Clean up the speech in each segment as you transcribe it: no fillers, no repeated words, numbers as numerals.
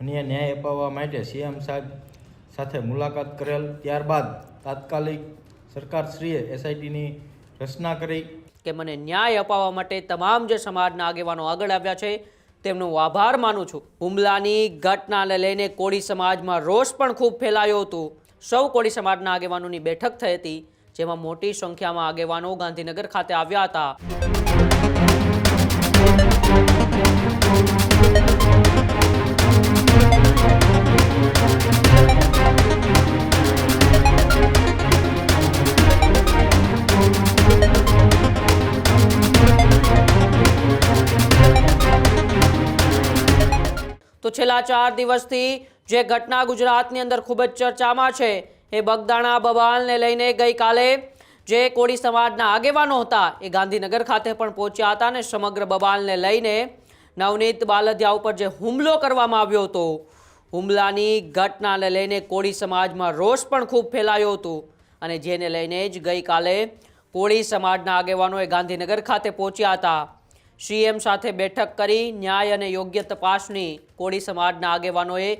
મને ન્યાય અપાવવા માટે સીએમ સાહેબ સાથે મુલાકાત કરેલ ત્યારબાદ તાત્કાલિક સરકારશ્રીએ એસઆઈટીની રચના કરી કે મને ન્યાય અપાવવા માટે તમામ જે સમાજના આગેવાનો આગળ આવ્યા છે તેમનો આભાર માનું છું। હુમલાની ઘટનાને લઈને કોળી સમાજમાં રોષ પણ ખૂબ ફેલાયો હતો। સૌ કોળી સમાજના આગેવાનોની બેઠક થઈ હતી, જેમાં મોટી સંખ્યામાં આગેવાનો ગાંધીનગર ખાતે આવ્યા હતા। તો છેલ્લા 4 દિવસથી જે ઘટના ગુજરાતની અંદર ખૂબ જ ચર્ચામાં છે એ બગદાણા બબાલને લઈને ગઈકાલે જે કોળી સમાજના આગેવાનો હતા એ ગાંધીનગર ખાતે પણ પહોંચ્યા હતા અને સમગ્ર બબાલને લઈને નવનીત બાલદિયા ઉપર જે હુમલો કરવામાં આવ્યો હતો, હુમલાની ઘટનાને લઈને કોળી સમાજમાં રોષ પણ ખૂબ ફેલાયો હતો અને જેને લઈને જ ગઈકાલે કોળી સમાજના આગેવાનોએ ગાંધીનગર ખાતે પહોંચ્યા હતા। સીએમ સાથે બેઠક કરી ન્યાય અને યોગ્ય તપાસની કોળી સમાજના આગેવાનોએ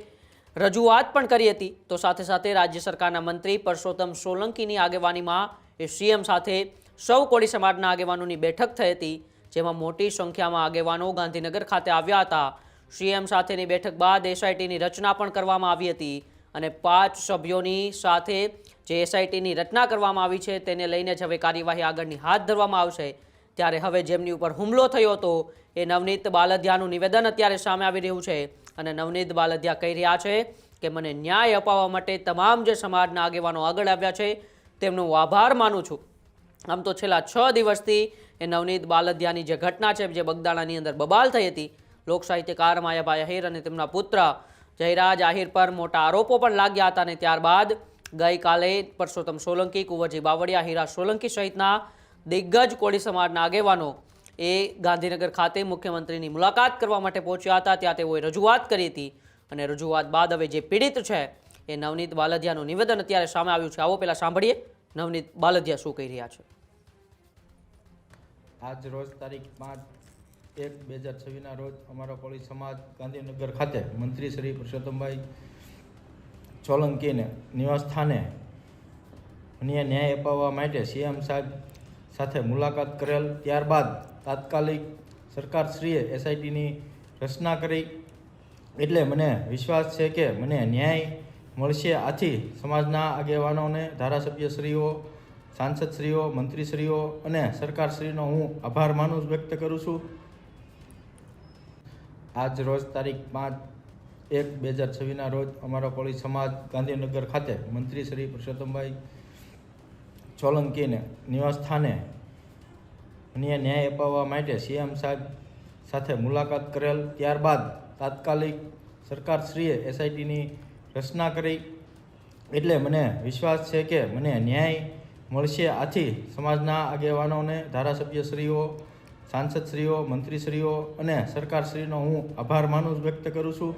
રજૂઆત પણ કરી હતી। તો સાથે સાથે રાજ્ય સરકારના મંત્રી પરસોત્તમ સોલંકીની આગેવાનીમાં એ સીએમ સાથે સૌ કોળી સમાજના આગેવાનોની બેઠક થઈ હતી, જેમાં મોટી સંખ્યામાં આગેવાનો ગાંધીનગર ખાતે આવ્યા હતા। સીએમ સાથેની બેઠક બાદ એસઆઈટીની રચના પણ કરવામાં આવી હતી અને 5 સભ્યોની સાથે જે એસઆઈટીની રચના કરવામાં આવી છે તેને લઈને જ હવે કાર્યવાહી આગળની હાથ ધરવામાં આવશે। ત્યારે હવે જેમની ઉપર હુમલો થયો હતો એ નવનીત બાલદિયાનું નિવેદન અત્યારે સામે આવી રહ્યું છે અને નવનીત બાલદિયા કહી રહ્યા છે કે મને ન્યાય અપાવવા માટે તમામ જે સમાજના આગેવાનો આગળ આવ્યા છે તેમનો આભાર માનું છું। આમ તો છેલ્લા 6 દિવસથી એ નવનીત બાલદિયાની જે ઘટના છે જે બગદાણાની અંદર બબાલ થઈ હતી, લોક સાહિત્યકાર માયાભાઈ આહિર અને તેમના પુત્ર જયરાજ આહિર પર મોટા આરોપો પણ લાગ્યા હતા અને ત્યારબાદ ગઈકાલે પરસોત્તમ સોલંકી, કુંવરજી બાવળિયા, હીરા સોલંકી સહિતના દિગ્ગજ કોળી સમાજના આગેવાનો એ ગાંધીનગર ખાતે મુખ્યમંત્રીની મુલાકાત કરવા માટે પહોંચ્યા હતા। ત્યાં તેઓએ રજૂઆત કરી હતી અને રજૂઆત બાદ હવે જે પીડિત છે એ નવનીત બાલદિયાનું નિવેદન અત્યારે સામે આવ્યું છે। આવો પહેલા સાંભળીએ નવનીત બાલદિયા શું કહી રહ્યા છે। આજ રોજ તારીખ 5/1/2026 રોજ અમારો કોળી સમાજ ગાંધીનગર ખાતે મંત્રી શ્રી પરસોત્તમભાઈ સોલંકીને નિવાસ સ્થાને મને ન્યાય અપાવવા માટે સીએમ સાહેબ સાથે મુલાકાત કરેલ ત્યારબાદ તાત્કાલિક સરકારશ્રીએ એસઆઈટીની રચના કરી એટલે મને વિશ્વાસ છે કે મને ન્યાય મળશે। આથી સમાજના આગેવાનોને, ધારાસભ્યશ્રીઓ, સાંસદશ્રીઓ, મંત્રીશ્રીઓ અને સરકારશ્રીનો હું આભાર વ્યક્ત કરું છું। આજ રોજ તારીખ 5/1/2026 રોજ અમારો કોળી સમાજ ગાંધીનગર ખાતે મંત્રી શ્રી પરસોત્તમભાઈ સોલંકીને નિવાસ સ્થાને મને ન્યાય અપાવવા માટે સીએમ સાહેબ સાથે મુલાકાત કરેલ ત્યારબાદ તાત્કાલિક સરકારશ્રીએ એસઆઈટીની રચના કરી એટલે મને વિશ્વાસ છે કે મને ન્યાય મળશે। આથી સમાજના આગેવાનોને, ધારાસભ્યશ્રીઓ, સાંસદશ્રીઓ, મંત્રીશ્રીઓ અને સરકારશ્રીનો હું આભાર વ્યક્ત કરું છું।